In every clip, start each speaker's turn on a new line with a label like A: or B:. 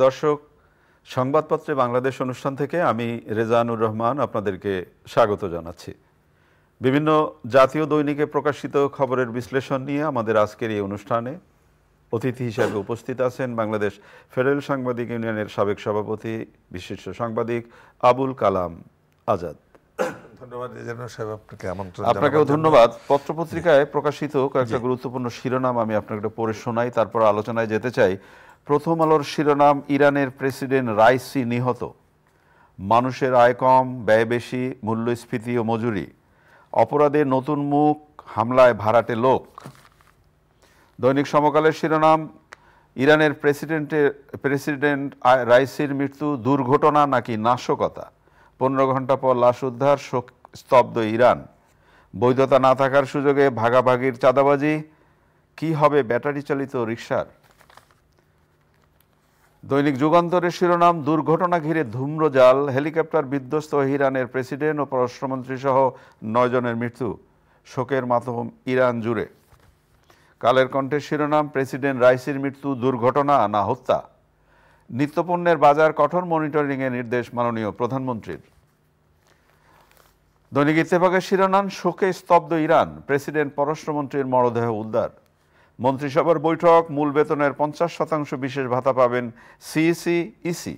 A: দর্শক, সংবাদপত্রে বাংলাদেশ অনুষ্ঠান থেকে আমি রেজানুর রহমান আপনাদেরকে স্বাগত জানাচ্ছি। বিভিন্ন জাতীয় দৈনিকে প্রকাশিত খবরের বিশ্লেষণ নিয়ে আমাদের আজকের এই অনুষ্ঠানে অতিথি হিসাবে উপস্থিত আছেন বাংলাদেশ ফেডারেল সাংবাদিক ইউনিয়নের সাবেক সভাপতি বিশিষ্ট সাংবাদিক আবুল কালাম আজাদ।
B: ধন্যবাদ রেজানুর সাহেব, আপনাকে আমন্ত্রণ।
A: আপনাকেও ধন্যবাদ। পত্রপত্রিকায় প্রকাশিত কয়েকটা গুরুত্বপূর্ণ শিরোনাম আমি আপনাকে পড়ে শোনাই, তারপর আলোচনায় যেতে চাই। প্রথম আলোর শিরোনাম, ইরানের প্রেসিডেন্ট রাইসি নিহত, মানুষের আয় কম, ব্যয় বেশি, মূল্যস্ফীতি ও মজুরি, অপরাধের নতুন মুখ, হামলায় ভাড়াটে লোক। দৈনিক সমকালের শিরোনাম, ইরানের প্রেসিডেন্ট রাইসির মৃত্যু দুর্ঘটনা নাকি নাশকতা, 15 ঘন্টা পর লাশ উদ্ধার, স্তব্ধ ইরান, বৈধতা না থাকার সুযোগে ভাগাভাগির চাঁদাবাজি, কি হবে ব্যাটারি চালিত রিকশার। দৈনিক যুগান্তরের শিরোনাম, দুর্ঘটনা ঘিরে ধূম্রজাল, হেলিকপ্টার বিধ্বস্ত, ইরানের প্রেসিডেন্ট ও পররাষ্ট্রমন্ত্রী সহ 9 জনের মৃত্যু, শোকের মাতম ইরান জুড়ে। কালের কণ্ঠের শিরোনাম, প্রেসিডেন্ট রাইসির মৃত্যু দুর্ঘটনা না হত্যা, নিত্যপণ্যের বাজার কঠোর মনিটরিংয়ের নির্দেশ মাননীয় প্রধানমন্ত্রীর। দৈনিক ইত্তেফাকের শিরোনাম, শোকে স্তব্ধ ইরান, প্রেসিডেন্ট পররাষ্ট্রমন্ত্রীর মরদেহ উদ্ধার, মন্ত্রিসভার বৈঠক, মূল বেতনের 50% বিশেষ ভাতা পাবেন সিইসি ইসি।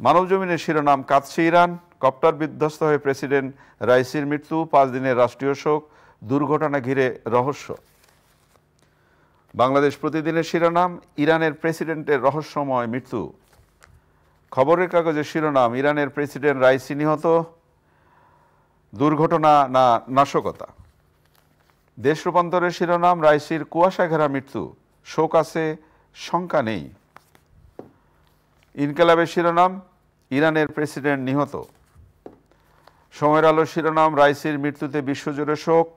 A: মানবজমিনের শিরোনাম, কাঁদছে ইরান, কপ্টার বিধ্বস্ত হয়ে প্রেসিডেন্ট রাইসির মৃত্যু, 5 দিনের রাষ্ট্রীয় শোক, দুর্ঘটনা ঘিরে রহস্য। বাংলাদেশ প্রতিদিনের শিরোনাম, ইরানের প্রেসিডেন্টের রহস্যময় মৃত্যু। খবরের কাগজের শিরোনাম, ইরানের প্রেসিডেন্ট রাইসি নিহত, দুর্ঘটনা না নাশকতা। দেশ রূপান্তরের শিরোনাম, রাইসির কুয়াশা ঘেরা মৃত্যু, শোক আছে, শঙ্কা নেই। ইনকেলাবের শিরোনাম, ইরানের প্রেসিডেন্ট নিহত। সময়ের আলোর শিরোনাম, রাইসির মৃত্যুতে বিশ্বজুড়ে শোক,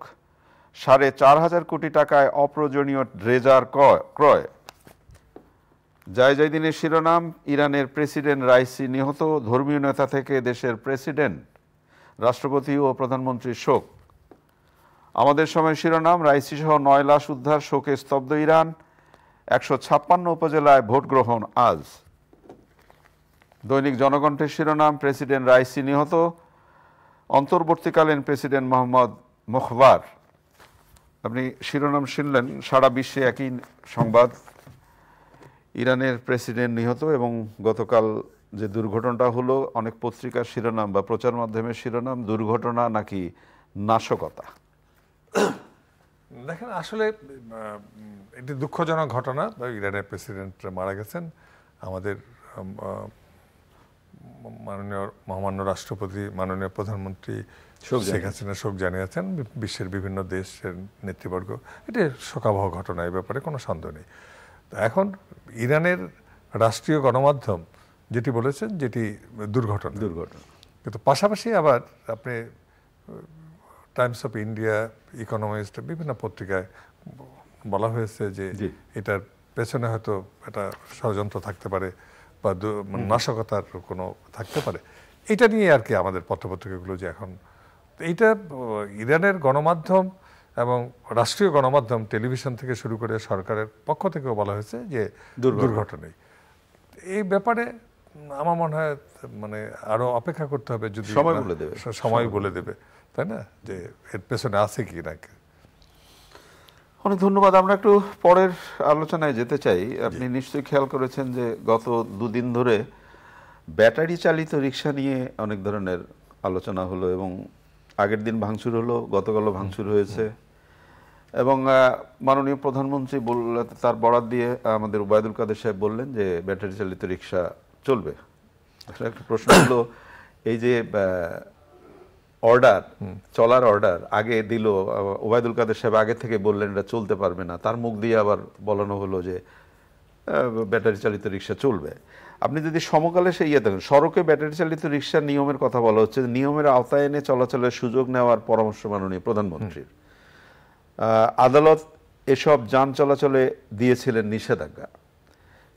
A: 4,500 কোটি টাকায় অপ্রয়োজনীয় ড্রেজার ক্রয়। জায়দিনের শিরোনাম, ইরানের প্রেসিডেন্ট রাইসি নিহত, ধর্মীয় নেতা থেকে দেশের প্রেসিডেন্ট, রাষ্ট্রপতি ও প্রধানমন্ত্রীর শোক। আমাদের সময় শিরোনাম, রাইসি সহ 9 লাশ উদ্ধার, শোকে স্তব্ধ ইরান, 156 উপজেলায় ভোট গ্রহণ আজ। দৈনিক জনকণ্ঠের শিরোনাম, প্রেসিডেন্ট রাইসি নিহত, অন্তর্বর্তীকালীন প্রেসিডেন্ট মোহাম্মদ মোখবার। আপনি শিরোনাম শুনলেন, সারা বিশ্বে একই সংবাদ, ইরানের প্রেসিডেন্ট নিহত। এবং গতকাল যে দুর্ঘটনাটা হলো, অনেক পত্রিকার শিরোনাম বা প্রচার মাধ্যমের শিরোনাম, দুর্ঘটনা নাকি নাশকতা।
B: দেখেন, আসলে একটি দুঃখজনক ঘটনা। ইরানের প্রেসিডেন্ট মারা গেছেন। আমাদের মাননীয় মহামান্য রাষ্ট্রপতি, মাননীয় প্রধানমন্ত্রী শেখ হাসিনা শোক জানিয়েছেন, বিশ্বের বিভিন্ন দেশের নেতৃবর্গ। এটি শোকাবহ ঘটনা, এই ব্যাপারে কোনো সন্দেহ নেই। তো এখন ইরানের রাষ্ট্রীয় গণমাধ্যম যেটি বলেছেন, যেটি দুর্ঘটনা। কিন্তু পাশাপাশি আবার আপনি টাইমস অফ ইন্ডিয়া, ইকোনমিস্ট, বিভিন্ন পত্রিকায় বলা হয়েছে যে এটার পেছনে হয়তো একটা ষড়যন্ত্র থাকতে পারে বা নাশকতার কোনো থাকতে পারে। এটা নিয়ে আর কি আমাদের পত্রপত্রিকাগুলো যে এখন এইটা ইরানের গণমাধ্যম এবং রাষ্ট্রীয় গণমাধ্যম, টেলিভিশন থেকে শুরু করে সরকারের পক্ষ থেকেও বলা হয়েছে যে দুর্ঘটনাই। এই ব্যাপারে আমার মনে হয় মানে আরো অপেক্ষা করতে হবে, যদি সময় বলে দেবে, তাই না, যে এর পেছনে আছে কি না।
A: অনেক ধন্যবাদ। আমরা একটু পরের আলোচনায় যেতে চাই। আপনি নিশ্চয়ই খেয়াল করেছেন যে গত 2 দিন ধরে ব্যাটারি চালিত রিক্সা নিয়ে অনেক ধরনের আলোচনা হলো, এবং আগের দিন ভাঙচুর হলো, গতকালও ভাঙচুর হয়েছে। এবং মাননীয় প্রধানমন্ত্রী তার বরাত দিয়ে আমাদের ওবায়দুল কাদের সাহেব বললেন যে ব্যাটারি চালিত রিক্সা চলবে। একটা প্রশ্ন হলো, এই যে চলার অর্ডার আগে দিল, ওবায়দুল কাদের সাহেব আগে থেকে বললেন এটা চলতে পারবে না, তার মুখ দিয়ে আবার বলানো হলো যে ব্যাটারি চালিত রিক্সা চলবে। আপনি যদি সমকালে সেই দেখেন, সড়কে ব্যাটারি চালিত রিক্সার নিয়মের কথা বলা হচ্ছে, নিয়মের আওতায় এনে চলাচলের সুযোগ নেওয়ার পরামর্শ মাননীয় প্রধানমন্ত্রীর। আদালত এসব যান চলাচলে দিয়েছিলেন নিষেধাজ্ঞা।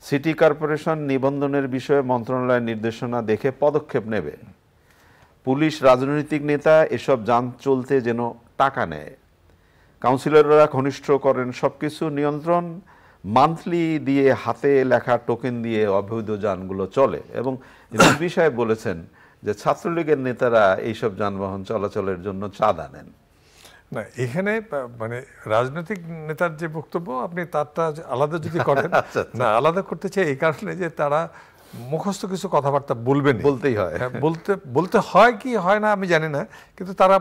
A: সিটি কর্পোরেশন নিবন্ধনের বিষয়ে মন্ত্রণালয়ের নির্দেশনা দেখে পদক্ষেপ নেবে। পুলিশ রাজনৈতিক নেতা এসব যান চলতে যেন টাকা নেয়। কাউন্সিলররা ঘনিষ্ঠ করেন সবকিছু নিয়ন্ত্রণ। মান্থলি দিয়ে হাতে লেখা টোকেন দিয়ে অবৈধ যানগুলো চলে, এবং রিজভী সাহেব বলেছেন যে ছাত্রলীগের নেতারা এইসব যানবাহন চলাচলের জন্য চাঁদা নেন।
B: না, এখানে মানে রাজনৈতিক নেতার যে বক্তব্য আপনি তারটা আলাদা যদি করেন, না আলাদা করতে চাই এই কারণে যে তারা মুখস্থ কিছু কথাবার্তা বলবেন,
A: বলতেই হয়,
B: বলতে হয় কি হয় না আমি জানি না, কিন্তু তারা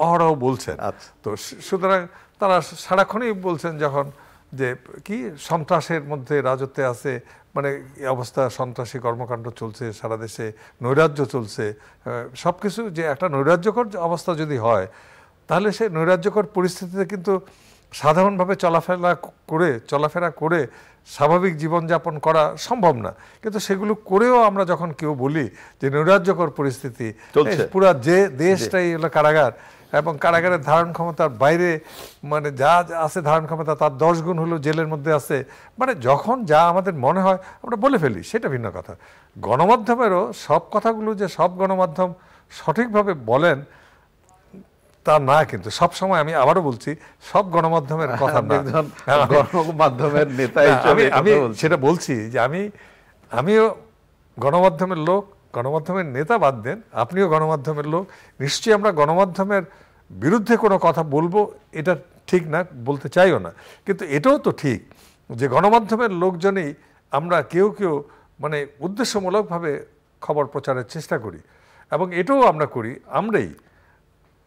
B: অহরহ বলছেন। তো সুতরাং তারা সারাক্ষণই বলছেন যখন যে কি সন্ত্রাসের মধ্যে রাজত্বে আছে, মানে এই অবস্থা, সন্ত্রাসী কর্মকাণ্ড চলছে সারা দেশে, নৈরাজ্য চলছে, সবকিছু যে একটা নৈরাজ্যকর অবস্থা যদি হয় তাহলে সেই নৈরাজ্যকর পরিস্থিতিতে কিন্তু সাধারণভাবে চলাফেরা করে স্বাভাবিক জীবনযাপন করা সম্ভব না। কিন্তু সেগুলো করেও আমরা যখন কেউ বলি যে নৈরাজ্যকর পরিস্থিতি, পুরো যে দেশটাই হলো কারাগার, এবং কারাগারের ধারণ ক্ষমতার বাইরে মানে যা আছে ধারণ ক্ষমতা তার 10 গুণ হলো জেলের মধ্যে আছে, মানে যখন যা আমাদের মনে হয় আমরা বলে ফেলি, সেটা ভিন্ন কথা। গণমাধ্যমেরও সব কথাগুলো যে সব গণমাধ্যম সঠিকভাবে বলেন তা না, কিন্তু সব সময় আমি আবারও বলছি সব গণমাধ্যমের কথা না,
A: গণমাধ্যমের নেতা
B: আমি সেটা বলছি যে আমিও গণমাধ্যমের লোক, গণমাধ্যমের নেতা বাদ দেন, আপনিও গণমাধ্যমের লোক। নিশ্চয়ই আমরা গণমাধ্যমের বিরুদ্ধে কোনো কথা বলবো এটা ঠিক না, বলতে চাইও না, কিন্তু এটাও তো ঠিক যে গণমাধ্যমের লোকজনই আমরা কেউ মানে উদ্দেশ্যমূলকভাবে খবর প্রচারের চেষ্টা করি, এবং এটাও আমরা করি। আমরাই,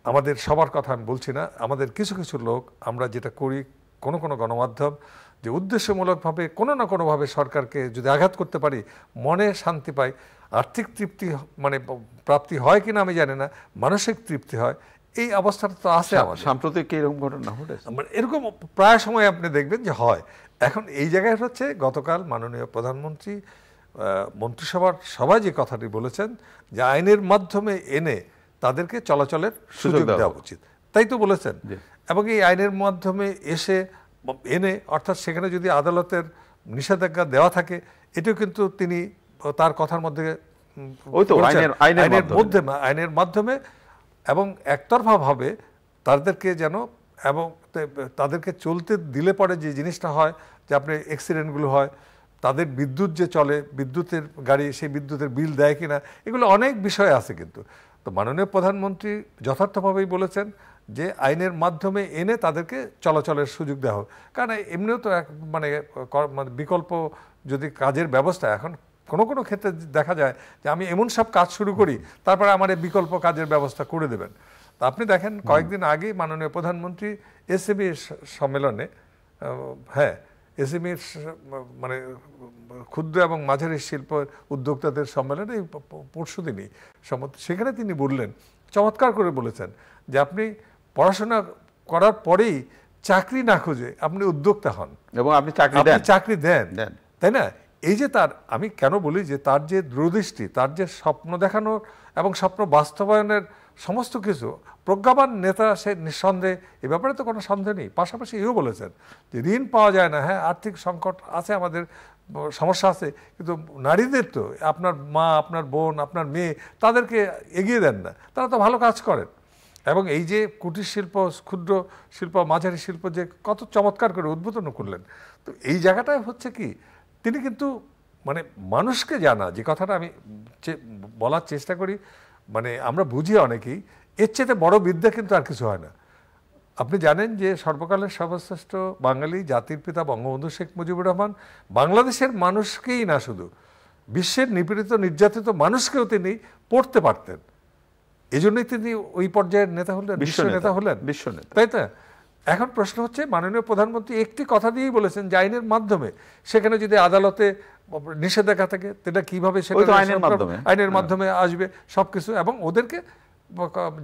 B: আমাদের সবার কথা আমি বলছি না, আমাদের কিছু কিছু লোক আমরা যেটা করি, কোনো গণমাধ্যম যে উদ্দেশ্যমূলকভাবে কোনো না কোনোভাবে সরকারকে যদি আঘাত করতে পারি মনে শান্তি পাই, আর্থিক তৃপ্তি মানে প্রাপ্তি হয় কিনা আমি জানি না, মানসিক তৃপ্তি হয়, এই অবস্থাটা তো আছে। আমাদের
A: সাম্প্রতিক এরকম ঘটনা ঘটেছে,
B: এরকম প্রায় সময় আপনি দেখবেন যে হয়। এখন এই জায়গায় হচ্ছে গতকাল মাননীয় প্রধানমন্ত্রী মন্ত্রিসভার সবাই যে কথাটি বলেছেন যে আইনের মাধ্যমে এনে তাদেরকে চলাচলের সুযোগ দেওয়া উচিত, তাই তো বলেছেন। এবং এই আইনের মাধ্যমে এনে অর্থাৎ সেখানে যদি আদালতের নিষেধাজ্ঞা দেওয়া থাকে, এটাও কিন্তু তিনি তার কথার মধ্যে আইনের মাধ্যমে এবং একতরফাভাবে তাদেরকে যেন, এবং তাদেরকে চলতে দিলে পরে যে জিনিসটা হয় যে আপনি অ্যাক্সিডেন্টগুলো হয়, তাদের বিদ্যুৎ যে চলে, বিদ্যুতের গাড়ি, সেই বিদ্যুতের বিল দেয় কিনা, এগুলো অনেক বিষয় আছে। কিন্তু তো মাননীয় প্রধানমন্ত্রী যথার্থভাবেই বলেছেন যে আইনের মাধ্যমে এনে তাদেরকে চলাচলের সুযোগ দেওয়া হোক, কারণ এমনিও তো মানে বিকল্প যদি কাজের ব্যবস্থা, এখন কোনো ক্ষেত্রে দেখা যায় যে আমি এমন সব কাজ শুরু করি তারপরে আমার এই বিকল্প কাজের ব্যবস্থা করে দেবেন। তা আপনি দেখেন কয়েকদিন আগে মাননীয় প্রধানমন্ত্রী এসএমই সম্মেলনে, এসএমই মানে ক্ষুদ্র এবং মাঝারি শিল্প উদ্যোক্তাদের সম্মেলনে পরশুদিনই সেখানে তিনি বললেন, চমৎকার করে বলেছেন যে আপনি পড়াশোনা করার পরেই চাকরি না খুঁজে আপনি উদ্যোক্তা হন
A: এবং আপনি
B: চাকরি দেন, তাই না? এই যে তার, আমি কেন বলি যে তার যে দূরদৃষ্টি, তার যে স্বপ্ন দেখানোর এবং স্বপ্ন বাস্তবায়নের সমস্ত কিছু, প্রজ্ঞাবান নেতা সে নিঃসন্দেহে, এ ব্যাপারে তো কোনো সন্দেহ নেই। পাশাপাশি এও বলেছেন যে ঋণ পাওয়া যায় না, হ্যাঁ আর্থিক সংকট আছে, আমাদের সমস্যা আছে, কিন্তু নারীদের তো, আপনার মা, আপনার বোন, আপনার মেয়ে, তাদেরকে এগিয়ে দেন না, তারা তো ভালো কাজ করেন। এবং এই যে কুটির শিল্প, ক্ষুদ্র শিল্প, মাঝারি শিল্প যে কত চমৎকার করে উদ্বোধন করলেন, তো এই জায়গাটায় হচ্ছে কি তিনি কিন্তু মানে মানুষকে জানা, যে কথাটা আমি বলার চেষ্টা করি, মানে আমরা বুঝি অনেকেই, এর চেয়ে বড় বিদ্যা কিন্তু আর কিছু হয় না। আপনি জানেন যে সর্বকালের সর্বশ্রেষ্ঠ বাঙালি জাতির পিতা বঙ্গবন্ধু শেখ মুজিবুর রহমান বাংলাদেশের মানুষকেই না, শুধু বিশ্বের নিপীড়িত নির্যাতিত মানুষকেও তিনি পড়তে পারতেন। এই জন্যই তিনি ওই পর্যায়ের নেতা হলেন, বিশ্ব নেতা হলেন, তাই তো? এখন প্রশ্ন হচ্ছে, মাননীয় প্রধানমন্ত্রী একটি কথা দিয়েই বলেছেন যে আইনের মাধ্যমে, সেখানে যদি আদালতে নিষেধাজ্ঞা থাকে সেটা কিভাবে আইনের মাধ্যমে আসবে সবকিছু, এবং ওদেরকে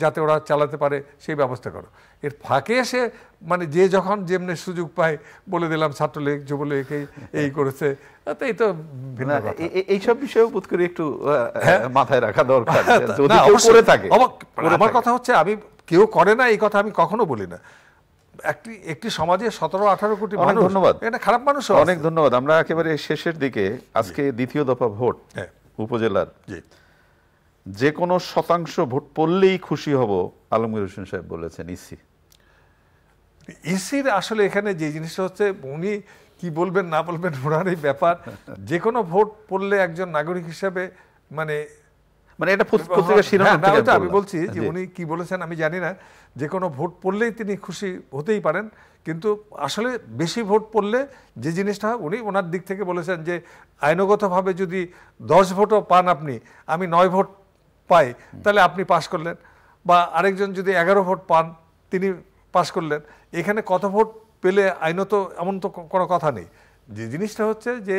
B: যাতে ওরা চালাতে পারে সেই ব্যবস্থা করো। এর ফাঁকে এসে মানে যে যখন যেমনি সুযোগ পায় বলে দিলাম ছাত্রলীগ যুবলীগ এই করেছে, এই তো
A: এইসব বিষয়ে বোধ করি একটু মাথায় রাখা দরকার।
B: আমার কথা হচ্ছে, আমি কেউ করে না এই কথা আমি কখনো বলি না। একটি সমাজে 17-18 কোটি মানুষ, ধন্যবাদ, এটা খারাপ মানুষ।
A: অনেক ধন্যবাদ। আমরা একেবারে শেষের দিকে, আজকে দ্বিতীয় দফা ভোট উপজেলার, যে কোনো শতাংশ ভোট পড়লেই খুশি হব আলমগীর হোসেন সাহেব বলেছেন। ইসির
B: আসলে এখানে যে জিনিসটা হচ্ছে, উনি কি বলবেন না বলবেন ওনার এই ব্যাপার। যে কোনো ভোট পড়লে একজন নাগরিক হিসেবে মানে
A: এটা পত্রিকার শিরোনাম থেকে
B: ওটা আমি বলছি যে উনি কি বলেছেন আমি জানি না। যে কোনো ভোট পড়লেই তিনি খুশি হতেই পারেন, কিন্তু আসলে বেশি ভোট পড়লে যে জিনিসটা উনি ওনার দিক থেকে বলেছেন যে আইনগতভাবে যদি 10 ভোটও পান আপনি, আমি 9 ভোট পাই, তাহলে আপনি পাশ করলেন, বা আরেকজন যদি 11 ভোট পান তিনি পাশ করলেন। এখানে কত ভোট পেলে আইনত এমন তো কোনো কথা নেই। যে জিনিসটা হচ্ছে যে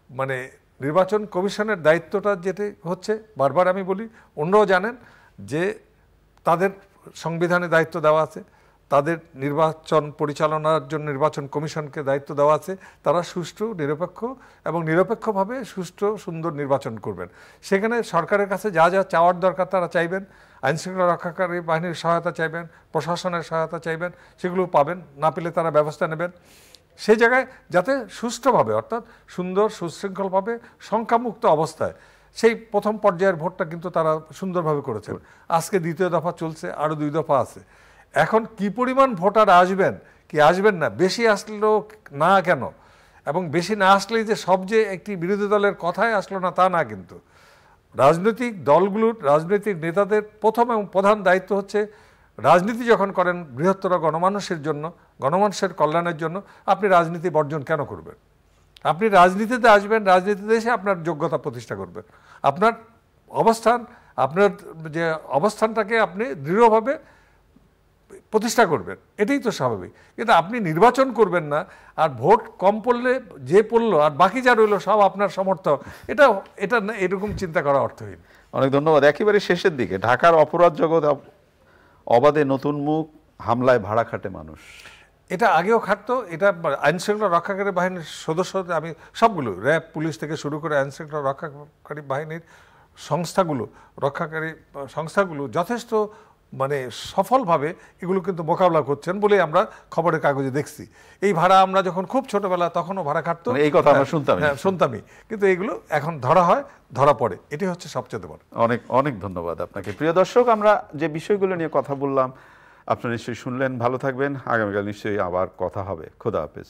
B: মানে নির্বাচন কমিশনের দায়িত্বটা যেটা হচ্ছে, বারবার আমি বলি, অন্যরাও জানেন যে তাদের সংবিধানে দায়িত্ব দেওয়া আছে, তাদের নির্বাচন পরিচালনার জন্য নির্বাচন কমিশনকে দায়িত্ব দেওয়া আছে, তারা সুষ্ঠু নিরপেক্ষ এবং নিরপেক্ষভাবে সুষ্ঠু সুন্দর নির্বাচন করবেন। সেখানে সরকারের কাছে যা যা চাওয়ার দরকার তারা চাইবেন, আইনশৃঙ্খলা রক্ষাকারী বাহিনীর সহায়তা চাইবেন, প্রশাসনের সহায়তা চাইবেন, সেগুলো পাবেন, না পেলে তারা ব্যবস্থা নেবেন। সেই জায়গায় যাতে সুষ্ঠুভাবে অর্থাৎ সুন্দর সুশৃঙ্খলভাবে সংখ্যামুক্ত অবস্থায় সেই প্রথম পর্যায়ের ভোটটা কিন্তু তারা সুন্দরভাবে করেছেন। আজকে দ্বিতীয় দফা চলছে, আরও 2 দফা আছে। এখন কি পরিমাণ ভোটার আসবেন কি আসবেন না, বেশি আসলেও না কেন, এবং বেশি না আসলেই যে সব যে একটি বিরোধী দলের কথায় আসলো না তা না, কিন্তু রাজনৈতিক দলগুলোর রাজনৈতিক নেতাদের প্রথম এবং প্রধান দায়িত্ব হচ্ছে রাজনীতি যখন করেন বৃহত্তর গণমানুষের জন্য, গণমানুষের কল্যাণের জন্য, আপনি রাজনীতি বর্জন কেন করবেন? আপনি রাজনীতিতে আসবেন, রাজনীতিতে এসে আপনার যোগ্যতা প্রতিষ্ঠা করবেন, আপনার অবস্থান, আপনার যে অবস্থানটাকে আপনি দৃঢ়ভাবে প্রতিষ্ঠা করবেন, এটাই তো স্বাভাবিক। কিন্তু আপনি নির্বাচন করবেন না, আর ভোট কম পড়লে যে পড়লো আর বাকি যা রইলো সব আপনার সমর্থক, এটা এটা এরকম চিন্তা করা অর্থহীন।
A: অনেক ধন্যবাদ। একেবারে শেষের দিকে, ঢাকার অপরাধ জগৎ অবাধে নতুন মুখ, হামলায় ভাড়া খাটে মানুষ।
B: এটা আগেও খাটতো। এটা আইনশৃঙ্খলা রক্ষাকারী বাহিনীর সদস্যদের, আমি সবগুলো র্যাব পুলিশ থেকে শুরু করে আইনশৃঙ্খলা রক্ষাকারী বাহিনীর সংস্থাগুলো, রক্ষাকারী সংস্থাগুলো যথেষ্ট মানে সফলভাবে এগুলো কিন্তু মোকাবিলা করছেন বলে আমরা খবরের কাগজে দেখছি। এই ভাড়া আমরা যখন খুব ছোটবেলা তখনও ভাড়া খাটতো,
A: এই কথা আমরা
B: শুনতামই, কিন্তু এগুলো এখন ধরা হয়, ধরা পড়ে, এটাই হচ্ছে সবচেয়ে বড়।
A: অনেক অনেক ধন্যবাদ আপনাকে। প্রিয় দর্শক, আমরা যে বিষয়গুলো নিয়ে কথা বললাম আপনারা নিশ্চয়ই শুনলেন। ভালো থাকবেন, আগামীকাল নিশ্চয়ই আবার কথা হবে। খোদা হাফেজ।